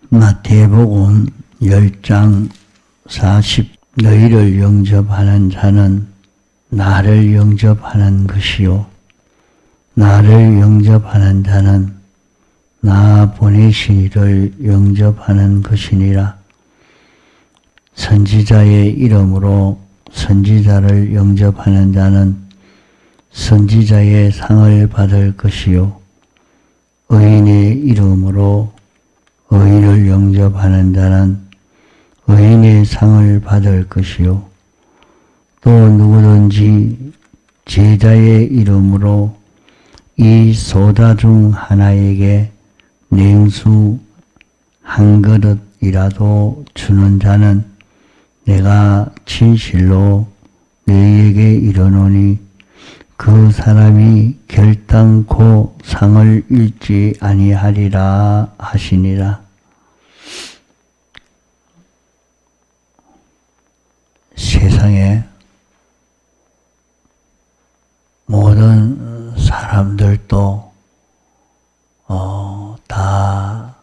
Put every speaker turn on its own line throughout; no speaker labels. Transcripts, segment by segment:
마태복음 10장 40 너희를 영접하는 자는 나를 영접하는 것이요 나를 영접하는 자는 나 보내신 이를 영접하는 것이니라. 선지자의 이름으로 선지자를 영접하는 자는 선지자의 상을 받을 것이요 의인의 이름으로 의인을 영접하는 자는 의인의 상을 받을 것이요 또 누구든지 제자의 이름으로 이 소다 중 하나에게 냉수 한 그릇이라도 주는 자는 내가 진실로 너희에게 이르노니 그 사람이 결단코 상을 잃지 아니하리라 하시니라. 세상에 모든 사람들도 다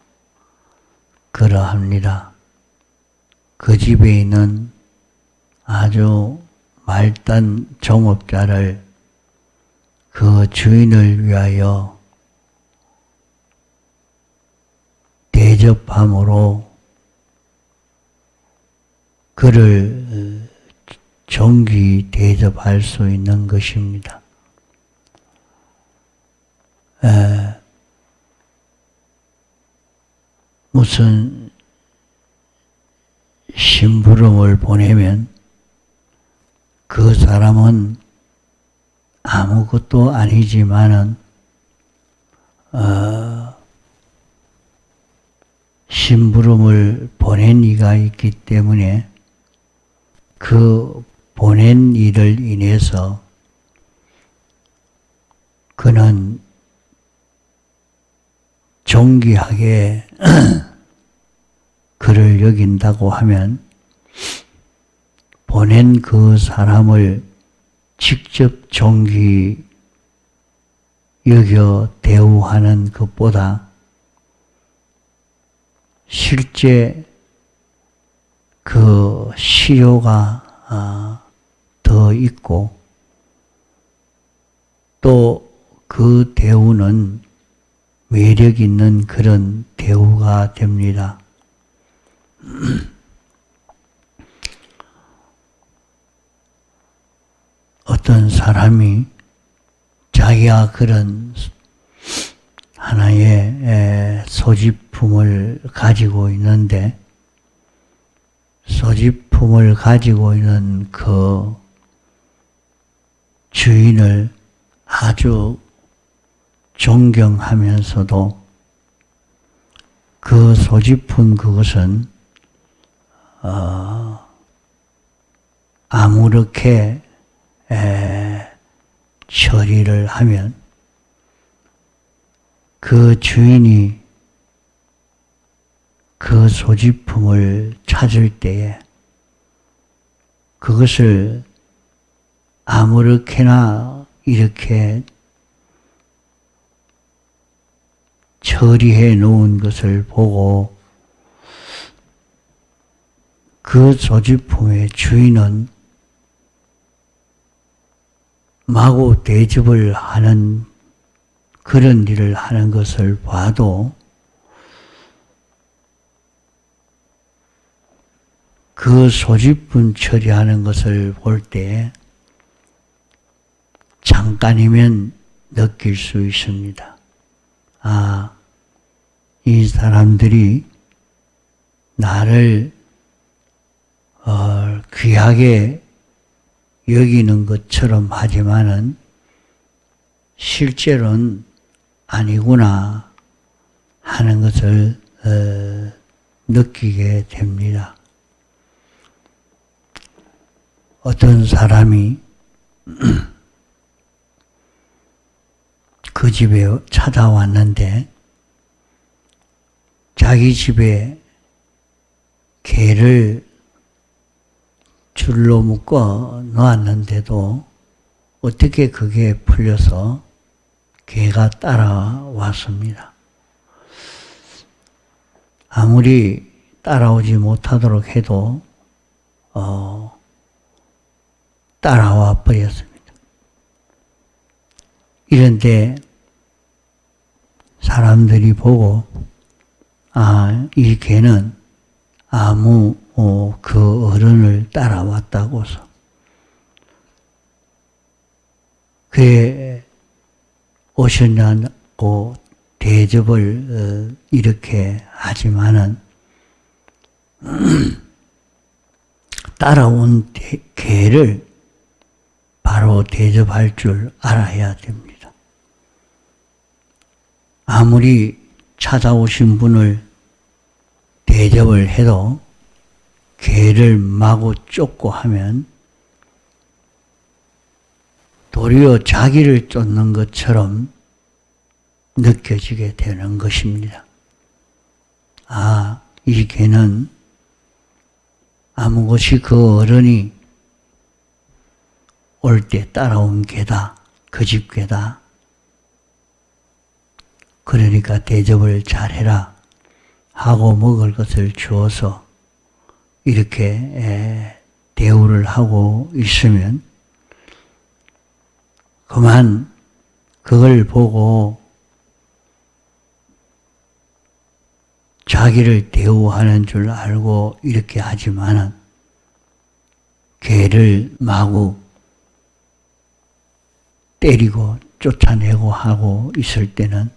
그러합니다. 그 집에 있는 아주 말단 종업자를 그 주인을 위하여 대접함으로 그를 존귀 대접할 수 있는 것입니다. 무슨 심부름을 보내면 그 사람은 아무것도 아니지만은 심부름을 보낸 이가 있기 때문에 그 보낸 이를 인해서 그는 존귀하게 그를 여긴다고 하면 보낸 그 사람을 직접 존귀 여겨 대우하는 것보다 실제 그 시효가 더 있고 또 그 대우는 매력 있는 그런 대우가 됩니다. 어떤 사람이 자기가 그런 하나의 소지품을 가지고 있는데 소지품을 가지고 있는 그 주인을 아주 존경하면서도 그 소지품 그것은 아무렇게 처리를 하면 그 주인이 그 소지품을 찾을 때에 그것을 아무렇게나 이렇게 처리해 놓은 것을 보고 그 소지품의 주인은 마구 대접을 하는 그런 일을 하는 것을 봐도 그 소지품 처리하는 것을 볼 때 잠깐이면 느낄 수 있습니다. 이 사람들이 나를 귀하게 여기는 것처럼 하지만은 실제로는 아니구나 하는 것을 느끼게 됩니다. 어떤 사람이 그 집에 찾아왔는데 자기 집에 개를 줄로 묶어 놓았는데도 어떻게 그게 풀려서 개가 따라왔습니다. 아무리 따라오지 못하도록 해도 따라와 버렸습니다. 이런데 사람들이 보고 이 개는 아무 그 어른을 따라왔다고서 그에 오셨냐고 대접을 이렇게 하지만은 따라온 개를 바로 대접할 줄 알아야 됩니다. 아무리 찾아오신 분을 대접을 해도 개를 마구 쫓고 하면 도리어 자기를 쫓는 것처럼 느껴지게 되는 것입니다. 이 개는 아무것이 그 어른이 올 때 따라온 개다. 그 집 개다. 그러니까 대접을 잘해라 하고 먹을 것을 주어서 이렇게 대우를 하고 있으면 그만 그걸 보고 자기를 대우하는 줄 알고 이렇게 하지만은 개를 마구 때리고 쫓아내고 하고 있을 때는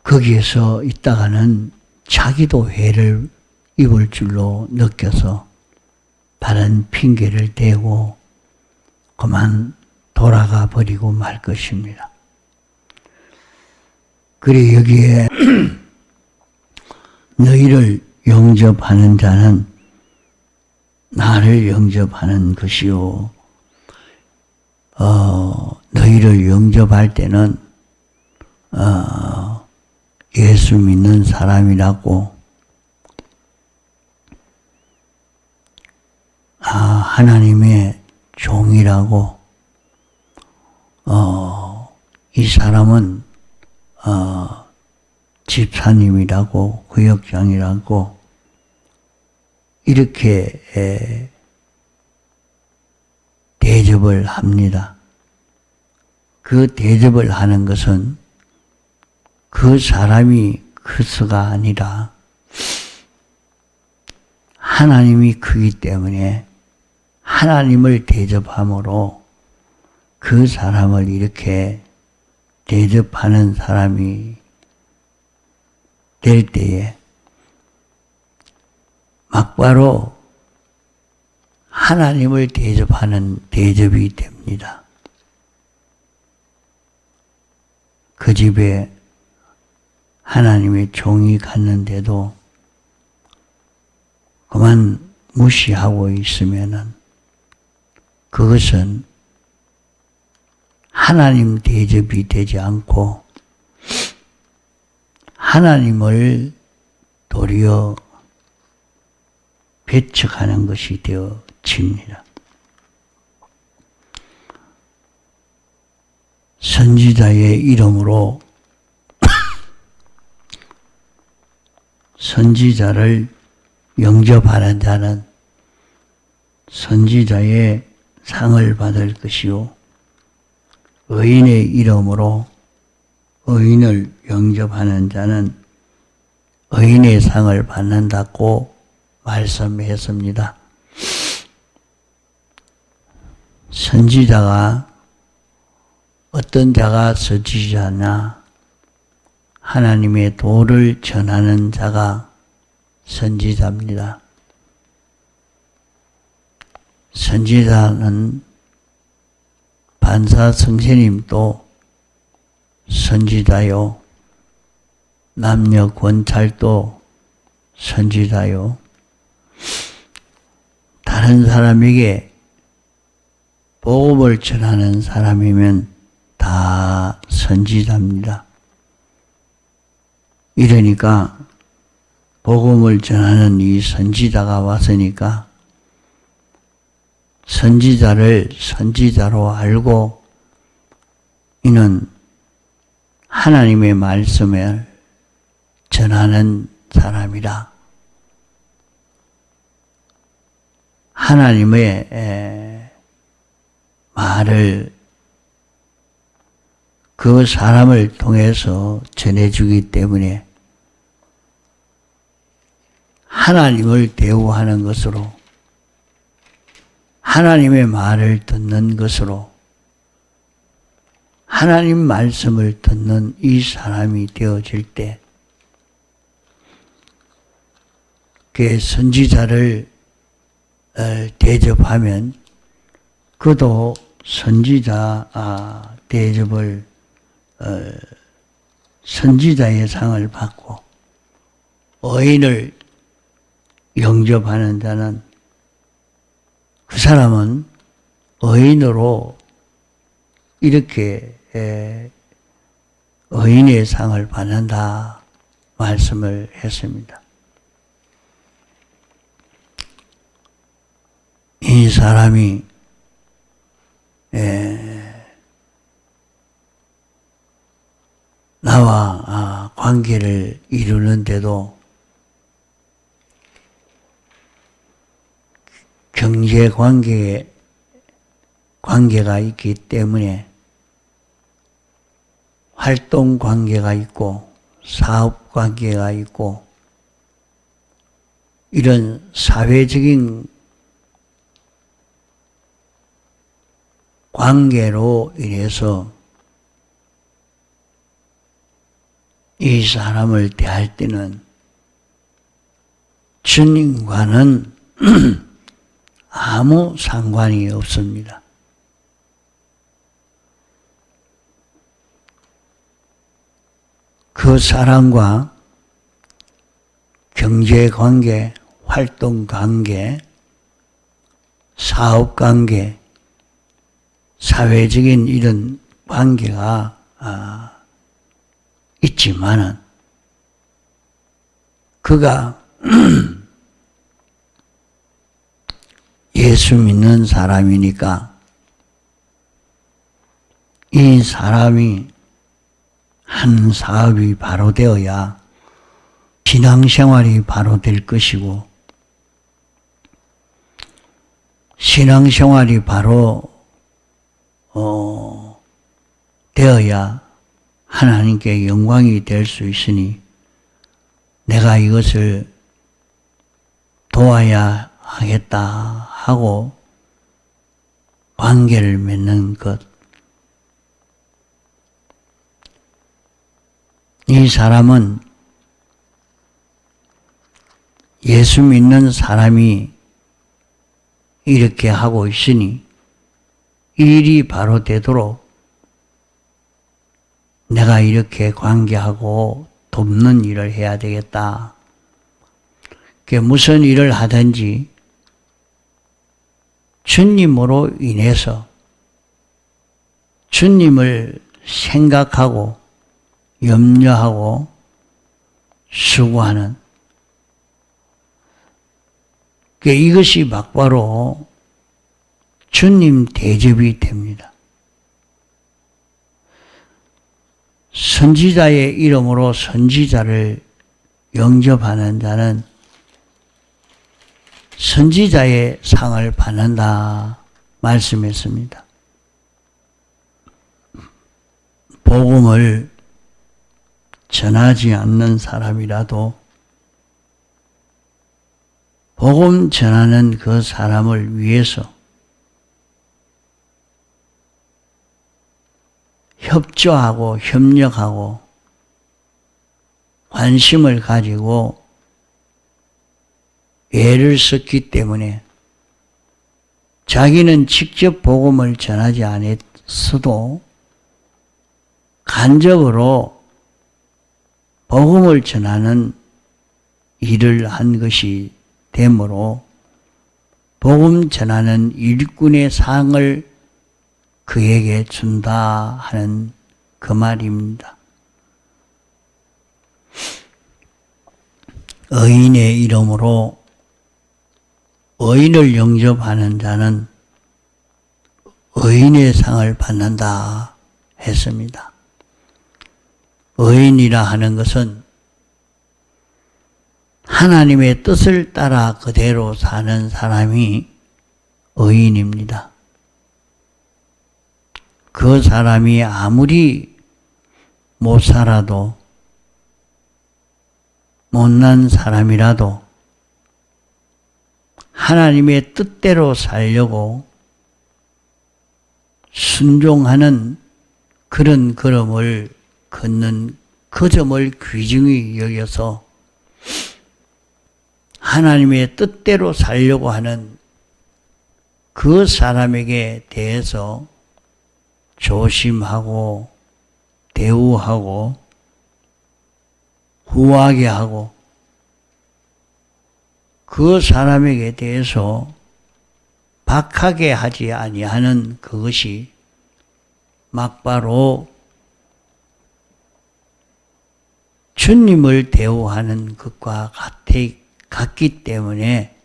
거기에서 있다가는 자기도 해를 입을 줄로 느껴서 다른 핑계를 대고 그만 돌아가 버리고 말 것입니다. 그래 여기에 너희를 영접하는 자는 나를 영접하는 것이요. 너희를 영접할 때는 예수 믿는 사람이라고 하나님의 종이라고 이 사람은 집사님이라고 구역장이라고 이렇게 대접을 합니다. 그 대접을 하는 것은 그 사람이 크서가 아니라 하나님이 크기 때문에 하나님을 대접함으로 그 사람을 이렇게 대접하는 사람이 될 때에 막바로 하나님을 대접하는 대접이 됩니다. 그 집에 하나님의 종이 갔는데도 그만 무시하고 있으면은 그것은 하나님 대접이 되지 않고 하나님을 도리어 배척하는 것이 되어집니다. 선지자의 이름으로 선지자를 영접하는 자는 선지자의 상을 받을 것이요 의인의 이름으로 의인을 영접하는 자는 의인의 상을 받는다고 말씀했습니다. 선지자가 어떤 자가 선지자냐? 하나님의 도를 전하는 자가 선지자입니다. 선지자는 반사 성세님도 선지자요, 남녀 권찰도 선지자요, 다른 사람에게 복음을 전하는 사람이면 다 선지자입니다. 이러니까 복음을 전하는 이 선지자가 왔으니까 선지자를 선지자로 알고 이는 하나님의 말씀을 전하는 사람이라. 하나님의 말을 그 사람을 통해서 전해주기 때문에 하나님을 대우하는 것으로, 하나님의 말을 듣는 것으로, 하나님 말씀을 듣는 이 사람이 되어질 때, 그 선지자를 대접하면 그도 선지자 대접을 선지자의 상을 받고, 의인을 영접하는 자는 그 사람은 의인으로 이렇게 의인의 상을 받는다 말씀을 했습니다. 이 사람이 나와 관계를 이루는데도 경제 관계가 있기 때문에 활동 관계가 있고 사업 관계가 있고 이런 사회적인 관계로 인해서 이 사람을 대할 때는 주님과는 아무 상관이 없습니다. 그 사람과 경제관계, 활동관계, 사업관계, 사회적인 이런 관계가 있지만은 그가 예수 믿는 사람이니까 이 사람이 한 사업이 바로 되어야 신앙생활이 바로 될 것이고 신앙생활이 바로 되어야 하나님께 영광이 될 수 있으니 내가 이것을 도와야 하겠다 하고 관계를 맺는 것. 이 사람은 예수 믿는 사람이 이렇게 하고 있으니 일이 바로 되도록 내가 이렇게 관계하고 돕는 일을 해야 되겠다. 그게 무슨 일을 하든지 주님으로 인해서 주님을 생각하고 염려하고 수고하는 이것이 막바로 주님 대접이 됩니다. 선지자의 이름으로 선지자를 영접하는 자는 선지자의 상을 받는다 말씀했습니다. 복음을 전하지 않는 사람이라도 복음 전하는 그 사람을 위해서 협조하고 협력하고 관심을 가지고 애를 썼기 때문에 자기는 직접 복음을 전하지 않았어도 간접으로 복음을 전하는 일을 한 것이 되므로 복음 전하는 일꾼의 상을 그에게 준다 하는 그 말입니다. 의인의 이름으로 의인을 영접하는 자는 의인의 상을 받는다 했습니다. 의인이라 하는 것은 하나님의 뜻을 따라 그대로 사는 사람이 의인입니다. 그 사람이 아무리 못 살아도 못난 사람이라도 하나님의 뜻대로 살려고 순종하는 그런 걸음을 걷는 그 점을 귀중히 여겨서 하나님의 뜻대로 살려고 하는 그 사람에게 대해서 조심하고 대우하고 후하게 하고 그 사람에게 대해서 박하게 하지 아니하는 그것이 막바로 주님을 대우하는 것과 같기 때문에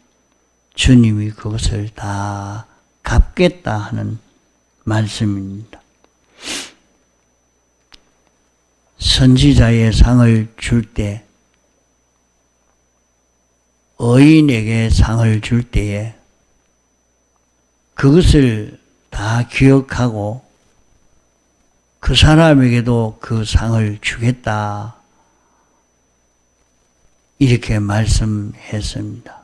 주님이 그것을 다 갚겠다 하는 말씀입니다. 선지자의 상을 줄 때, 의인에게 상을 줄 때에 그것을 다 기억하고 그 사람에게도 그 상을 주겠다. 이렇게 말씀했습니다.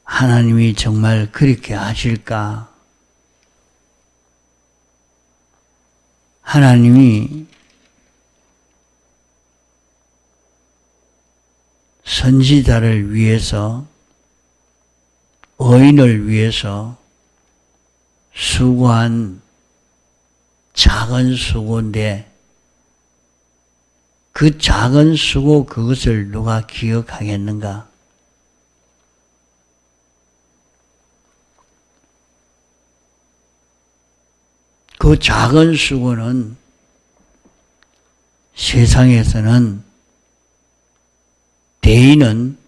하나님이 정말 그렇게 하실까? 하나님이 선지자를 위해서, 의인을 위해서 수고한 작은 수고인데 그 작은 수고 그것을 누가 기억하겠는가? 그 작은 수고는 세상에서는 대인은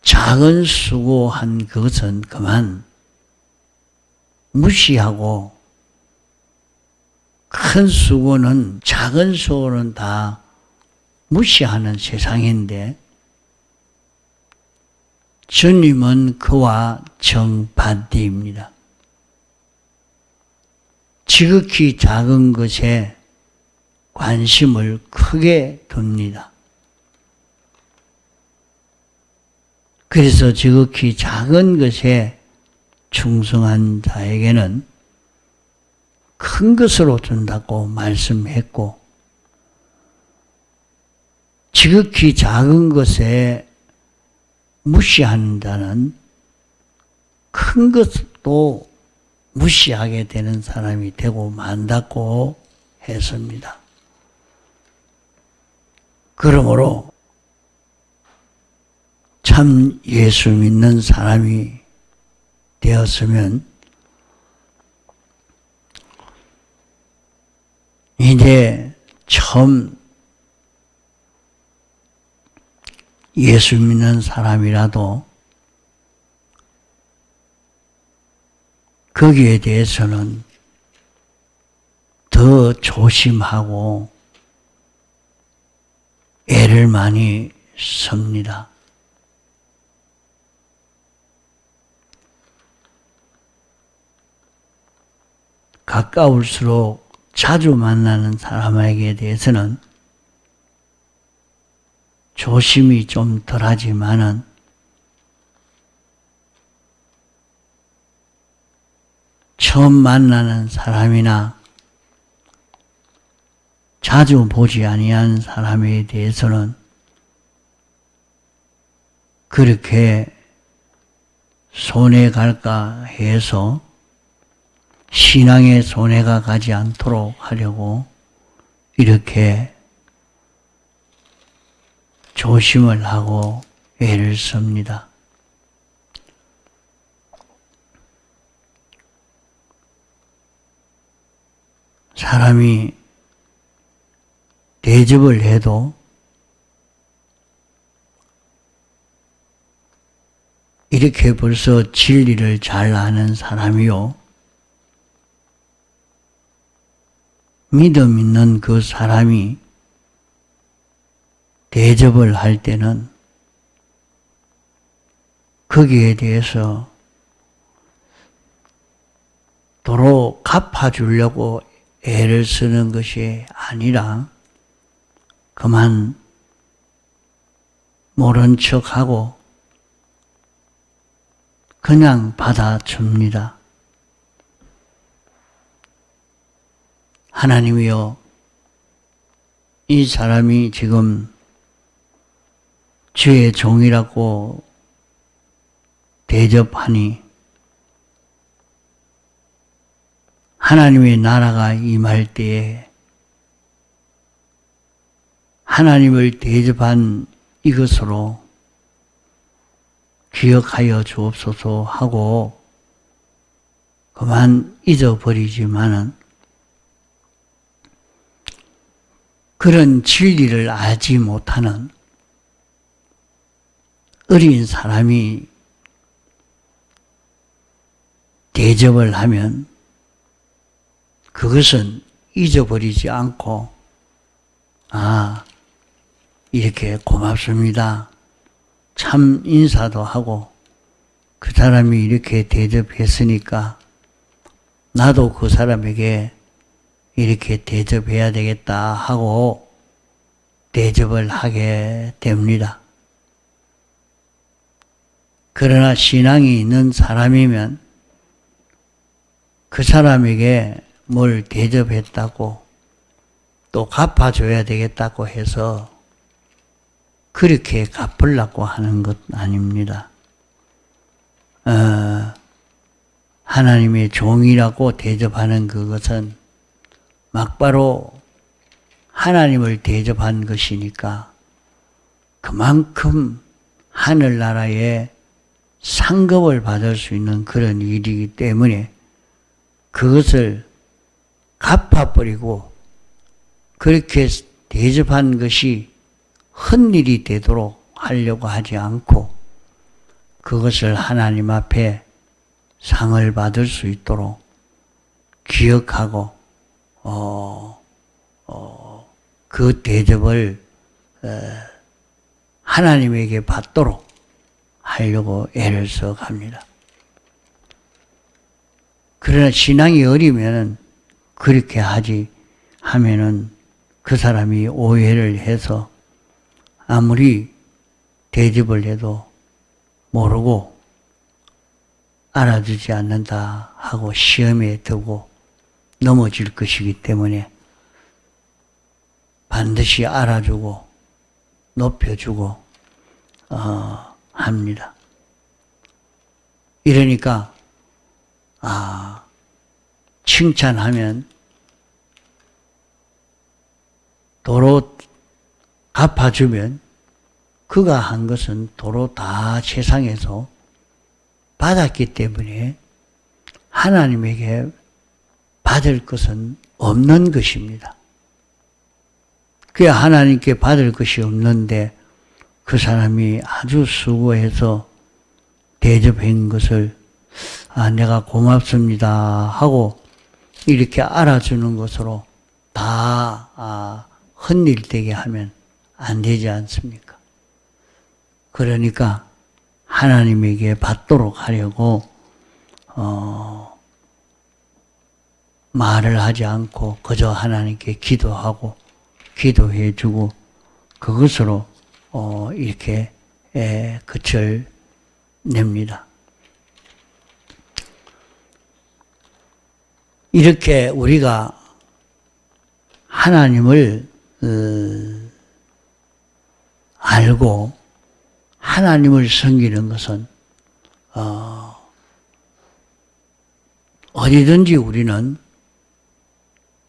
작은 수고한 것은 그만 무시하고 큰 수고는 작은 수고는 다 무시하는 세상인데 주님은 그와 정반대입니다. 지극히 작은 것에 관심을 크게 둡니다. 그래서 지극히 작은 것에 충성한 자에게는 큰 것으로 준다고 말씀했고, 지극히 작은 것에 무시하는 자는 큰 것도 무시하게 되는 사람이 되고 만다고 했습니다. 그러므로 참 예수 믿는 사람이 되었으면 이제 처음 예수 믿는 사람이라도 거기에 대해서는 더 조심하고 애를 많이 씁니다. 가까울수록 자주 만나는 사람에게 대해서는 조심이 좀 덜하지만은 처음 만나는 사람이나 자주 보지 아니한 사람에 대해서는 그렇게 손해 갈까 해서 신앙에 손해가 가지 않도록 하려고 이렇게 조심을 하고 애를 씁니다. 사람이 대접을 해도 이렇게 벌써 진리를 잘 아는 사람이요. 믿음 있는 그 사람이 대접을 할 때는 거기에 대해서 도로 갚아주려고 애를 쓰는 것이 아니라 그만 모른 척하고 그냥 받아줍니다. 하나님이여, 이 사람이 지금 주의 종이라고 대접하니 하나님의 나라가 임할 때에 하나님을 대접한 이것으로 기억하여 주옵소서 하고 그만 잊어버리지만은 그런 진리를 알지 못하는 어린 사람이 대접을 하면 그것은 잊어버리지 않고 이렇게 고맙습니다. 참 인사도 하고 그 사람이 이렇게 대접했으니까 나도 그 사람에게 이렇게 대접해야 되겠다 하고 대접을 하게 됩니다. 그러나 신앙이 있는 사람이면 그 사람에게 뭘 대접했다고 또 갚아줘야 되겠다고 해서 그렇게 갚으려고 하는 것 아닙니다. 하나님의 종이라고 대접하는 그것은 막바로 하나님을 대접한 것이니까 그만큼 하늘나라에 상급을 받을 수 있는 그런 일이기 때문에 그것을 갚아버리고 그렇게 대접한 것이 헛일이 되도록 하려고 하지 않고 그것을 하나님 앞에 상을 받을 수 있도록 기억하고 그 대접을 하나님에게 받도록 하려고 애를 써갑니다. 그러나 신앙이 어리면 그렇게 하면은 그 사람이 오해를 해서 아무리 대접을 해도 모르고 알아주지 않는다 하고 시험에 두고 넘어질 것이기 때문에 반드시 알아주고 높여주고 합니다. 이러니까 칭찬하면 도로 갚아주면 그가 한 것은 도로 다 세상에서 받았기 때문에 하나님에게 받을 것은 없는 것입니다. 그 하나님께 받을 것이 없는데 그 사람이 아주 수고해서 대접한 것을 내가 고맙습니다 하고 이렇게 알아주는 것으로 다 헛일 되게 하면 안 되지 않습니까? 그러니까 하나님에게 받도록 하려고 말을 하지 않고 그저 하나님께 기도하고 기도해주고 그것으로 이렇게 끝을 냅니다. 이렇게 우리가 하나님을 알고 하나님을 섬기는 것은 어디든지 우리는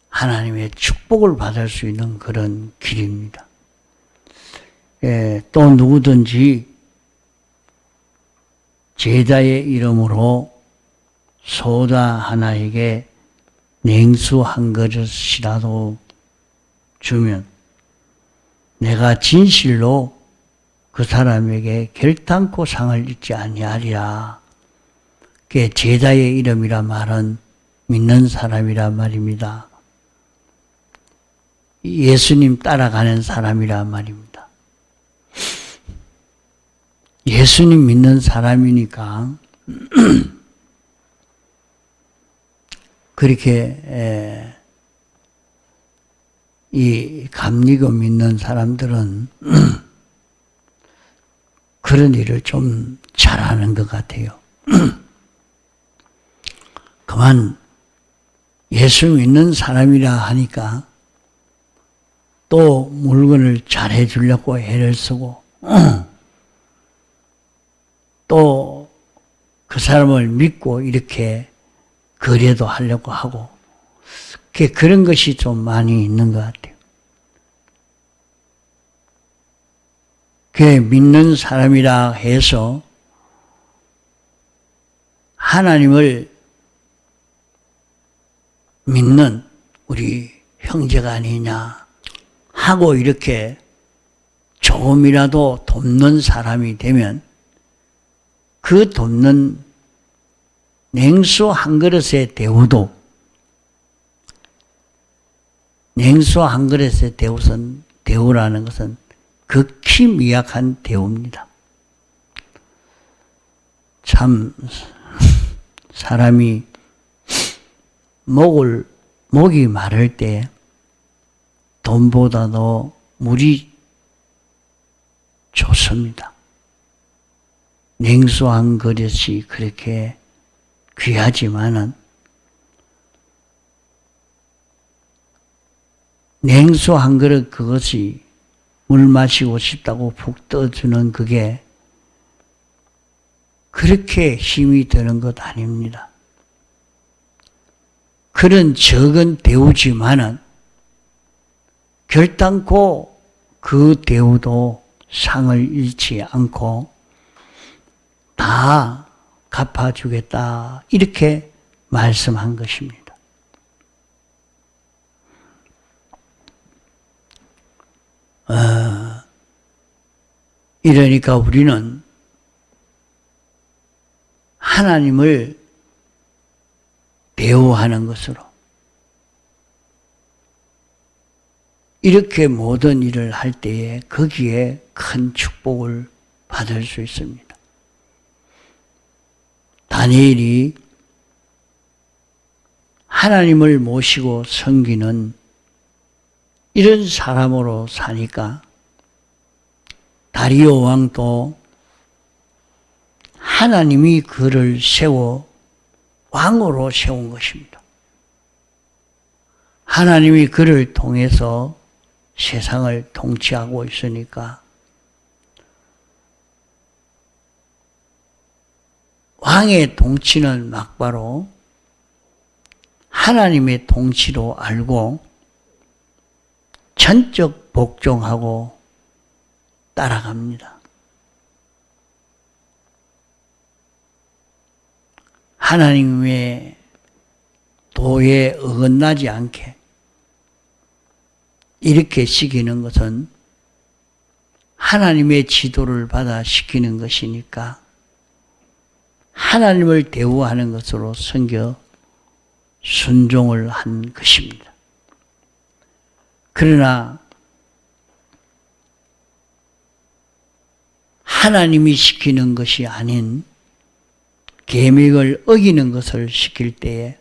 하나님의 축복을 받을 수 있는 그런 길입니다. 또 누구든지 제자의 이름으로 소자 하나에게 냉수 한 그릇이라도 주면 내가 진실로 그 사람에게 결단코 상을 잊지 아니하리라. 그게 제자의 이름이라 말은 믿는 사람이라 말입니다. 예수님 따라가는 사람이라 말입니다. 예수님 믿는 사람이니까 그렇게 이 감리금 믿는 사람들은 그런 일을 좀 잘하는 것 같아요. 그만 예수 믿는 사람이라 하니까 또 물건을 잘해 주려고 애를 쓰고 또 그 사람을 믿고 이렇게 거래도 하려고 하고 그런 것이 좀 많이 있는 것 같아요. 믿는 사람이라 해서 하나님을 믿는 우리 형제가 아니냐 하고 이렇게 조금이라도 돕는 사람이 되면 그 돕는 냉수 한 그릇의 대우도 냉수 한 그릇의 대우라는 것은 극히 미약한 대우입니다. 참 사람이 목이 마를 때 돈보다도 물이 좋습니다. 냉수 한 그릇이 그렇게 귀하지만은 냉수 한 그릇 그것이 물 마시고 싶다고 푹 떠주는 그게 그렇게 힘이 드는 것 아닙니다. 그런 적은 대우지만은 결단코 그 대우도 상을 잃지 않고 다 갚아주겠다 이렇게 말씀한 것입니다. 이러니까 우리는 하나님을 대우하는 것으로 이렇게 모든 일을 할 때에 거기에 큰 축복을 받을 수 있습니다. 다니엘이 하나님을 모시고 섬기는 이런 사람으로 사니까 다리오 왕도 하나님이 그를 세워 왕으로 세운 것입니다. 하나님이 그를 통해서 세상을 통치하고 있으니까 왕의 통치는 막바로 하나님의 통치로 알고 전적 복종하고 따라갑니다. 하나님의 도에 어긋나지 않게 이렇게 시키는 것은 하나님의 지도를 받아 시키는 것이니까 하나님을 대우하는 것으로 섬겨 순종을 한 것입니다. 그러나 하나님이 시키는 것이 아닌 계명을 어기는 것을 시킬 때에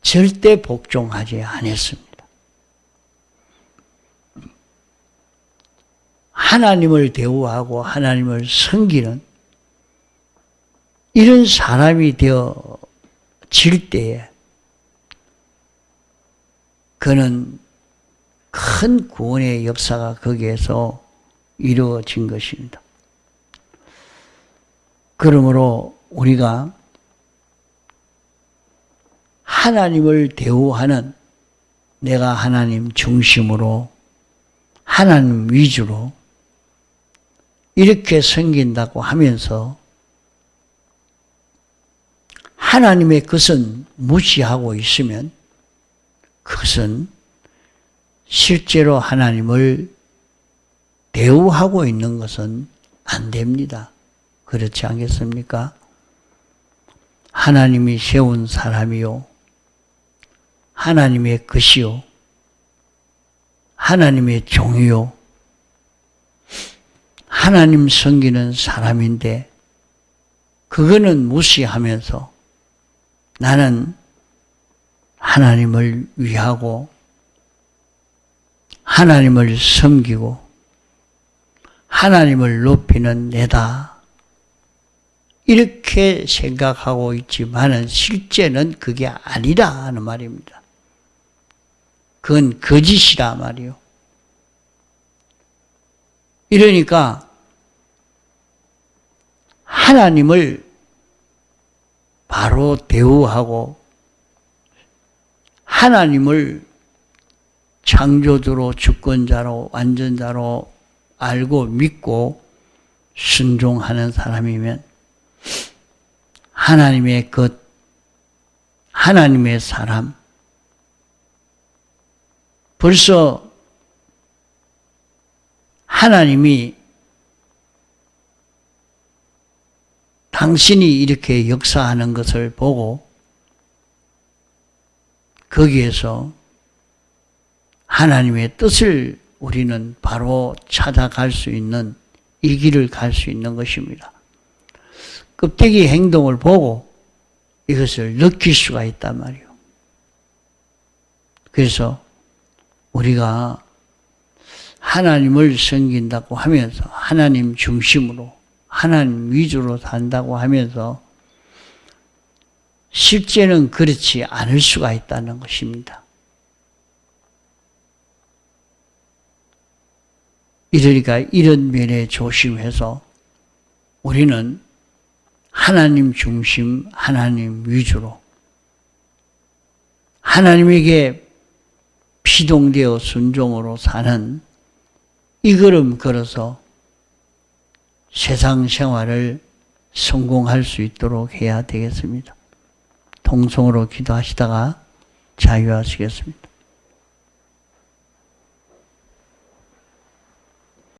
절대 복종하지 않았습니다. 하나님을 대우하고 하나님을 섬기는 이런 사람이 되어질 때에 그는 큰 구원의 역사가 거기에서 이루어진 것입니다. 그러므로 우리가 하나님을 대우하는 내가 하나님 중심으로 하나님 위주로 이렇게 섬긴다고 하면서 하나님의 것은 무시하고 있으면 그것은 실제로 하나님을 대우하고 있는 것은 안 됩니다. 그렇지 않겠습니까? 하나님이 세운 사람이요, 하나님의 것이요, 하나님의 종이요, 하나님 섬기는 사람인데 그거는 무시하면서 나는 하나님을 위하고 하나님을 섬기고 하나님을 높이는 내다, 이렇게 생각하고 있지만은 실제는 그게 아니라 하는 말입니다. 그건 거짓이라 말이요. 이러니까 하나님을 바로 대우하고 하나님을 창조주로 주권자로 완전자로 알고 믿고 순종하는 사람이면 하나님의 것, 하나님의 사람, 벌써 하나님이 당신이 이렇게 역사하는 것을 보고 거기에서 하나님의 뜻을 우리는 바로 찾아갈 수 있는 이 길을 갈 수 있는 것입니다. 껍데기 행동을 보고 이것을 느낄 수가 있단 말이에요. 그래서 우리가 하나님을 섬긴다고 하면서 하나님 중심으로 하나님 위주로 산다고 하면서 실제는 그렇지 않을 수가 있다는 것입니다. 이러니까 이런 면에 조심해서 우리는 하나님 중심, 하나님 위주로 하나님에게 피동되어 순종으로 사는 이 걸음 걸어서 세상 생활을 성공할 수 있도록 해야 되겠습니다. 통성으로 기도하시다가 자유하시겠습니다.